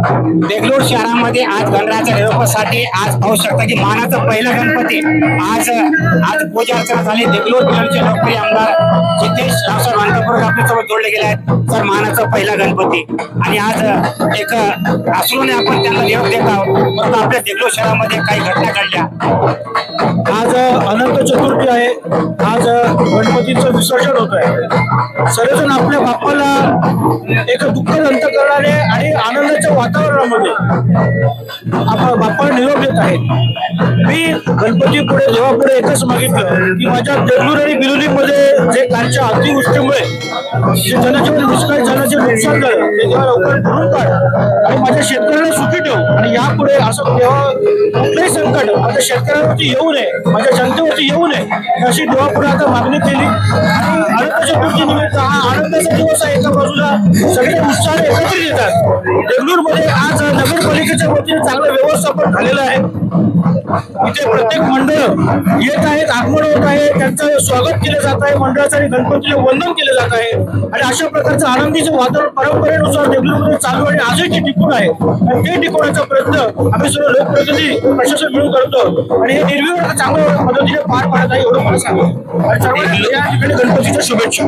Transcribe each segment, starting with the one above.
देगलूर शहरामध्ये आज गणरायाच्या निरोपासाठी आज पाहू शकता की मानाचा पहिला गणपती आज पूजा अर्चना झाली। देगलूर बिलोलीचे लोकप्रिय आमदार जितेश रावसाहेब अंतपूर आपल्यासोबत जोडले गेले आहेत। सर, मानाचा पहिला गणपती आणि आज एक अश्रूने आपण त्यांना निरोप देत आहोत। परंतु आपल्या देगलूर शहरामध्ये काही घटना घडल्या। आज अनंत चतुर्थी आहे। आज गणपतीचं विसर्जन होत आहे। सर्वजण आपल्या बाप्पाला एक दुःखद अंत करणारे आणि आनंदाच्या वातावरणामध्ये आपण बाप्पाला निरोप देत आहेत। मी गणपती पुढे देवापुढे एकच मागितलं की माझ्या देगलूर आणि बिलोलीमध्ये जे कालच्या अतिवृष्टीमुळे जे जनजीवन विस्कळीत झालं, जे नुकसान झालं ते देवा लवकर भरून काढ आणि माझ्या शेतकऱ्यांना सुखी ठेव आणि यापुढे असं देवा कुठलंही संकट माझ्या शेतकऱ्यांवरती येऊ नये, माझ्या जनतेवरती येऊ नये अशी देवापुढे आता मागणी केली। आणि अनंत चतुर्थी निमित्त हा आनंदाचा दिवस आहे। एका बाजूला सगळे उत्साहाने एकत्रित येतात। देगलूरमध्ये आज नगरपालिकेच्या वतीने चांगलं व्यवस्थापन झालेलं आहे। इथे प्रत्येक मंडळ येत आहेत, आगमन होत आहे, त्यांचं स्वागत केलं जात आहे, मंडळाचं आणि गणपतीला वंदन केलं जात आहे आणि अशा प्रकारचं आनंदीचं वातावरण परंपरेनुसार देगलूरमध्ये चालू आणि आजही ते टिकून आहे आणि ते टिकवण्याचा प्रयत्न आम्ही सर्व लोकप्रतिनिधी प्रशासन मिळून करतो आणि हे निर्विवाद चांगल्या पद्धतीने पार पाडत आहे एवढं मला सांगतो आणि सर्वांना या ठिकाणी गणपतीच्या शुभेच्छा।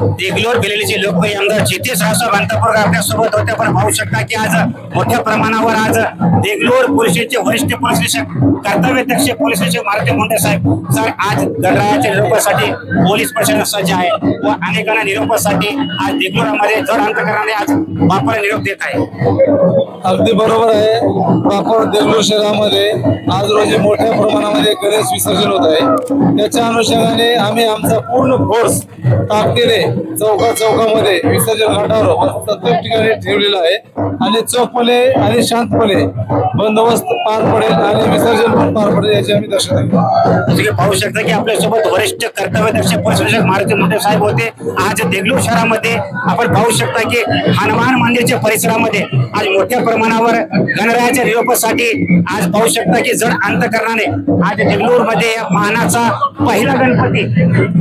देगलूर बिलोलीचे लोकप्रिय आमदार जितेश रावसाहेब अंतपूर आपल्यासोबत होते। आपण पाहू शकता की आज मोठ्या प्रमाणावर आज देगलूर पोलिसचे वरिष्ठ पोलीस निरीक्षक कर्तव्यदक्ष पोलीस निरीक्षक मारुती मुंडे साहेब सर आज गणरायाच्या निरोपासाठी पोलीस प्रशासन सज्ज आहे व अनेकांना निरोपासाठी आज देगलूरमध्ये जड अंतकरणाने आज बाप्पाला निरोप देत आहे। अगदी बरोबर आहे। प्रॉपर देगलूर शहरामध्ये आज रोजी मोठ्या प्रमाणामध्ये गणेश विसर्जन होत आहे। त्याच्या अनुषंगाने आम्ही आमचा पूर्ण फोर्स ताकदीने चौकामध्ये विसर्जन घाटावर प्रत्येक ठिकाणी ठेवलेला आहे आणि चोखपणे आणि शांतपणे बंदोबस्त पार पडेल आणि विसर्जन पण पार पडेल याची आम्ही दक्षता घेऊ। तुम्ही पाहू शकता की आपल्यासोबत वरिष्ठ कर्तव्यदक्ष पोलीस निरीक्षक मारुती मुंडे साहेब होते। आज देगलूर शहरामध्ये आपण पाहू शकता की हनुमान मंदिरच्या परिसरामध्ये आज मोठ्या प्रमाणावर गणरायाच्या निरोपासाठी आज पाहू शकता की जड अंतकरणाने आज देगलूर मध्ये मानाचा पहिला गणपती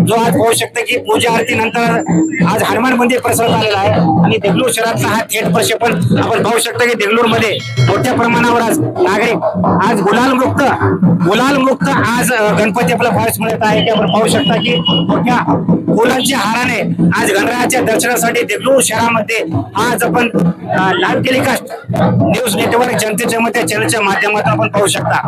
जो आज पाहू शकता की पूजा आरती नंतर आज हनुमान मंदिर परिसरात आलेला आहे आणि देगलूर शहरातला हा थेट प्रक्षेपण आपण पाहू शकता की देगलूर मध्ये मोठ्या प्रमाणावर आज नागरिक आज गुलाल मुक्त आज गणपती आपला पाहायला मिळत आहे की आपण पाहू शकता की मोठ्या फुलांच्या हाराने आज गणरायाच्या दर्शनासाठी देगलूर शहरामध्ये आज आपण लाईव्ह टेलिकास्ट न्यूज नेटवर्क जनतेच्या मध्ये चॅनलच्या माध्यमातून आपण पाहू शकता।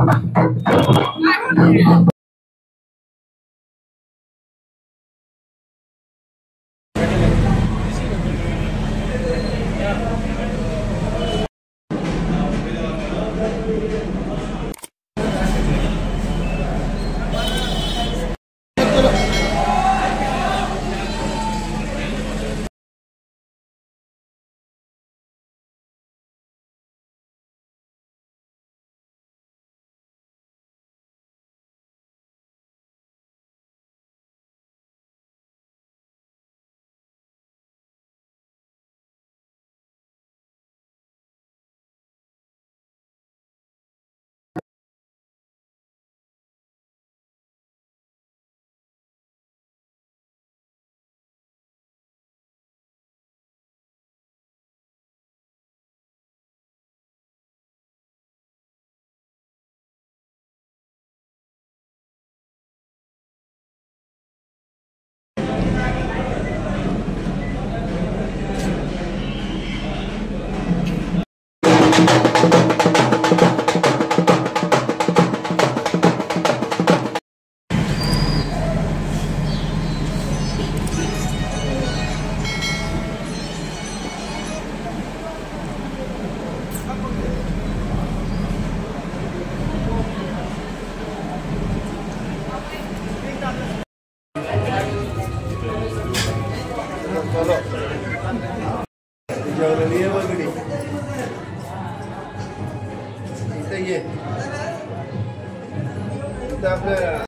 आपल्या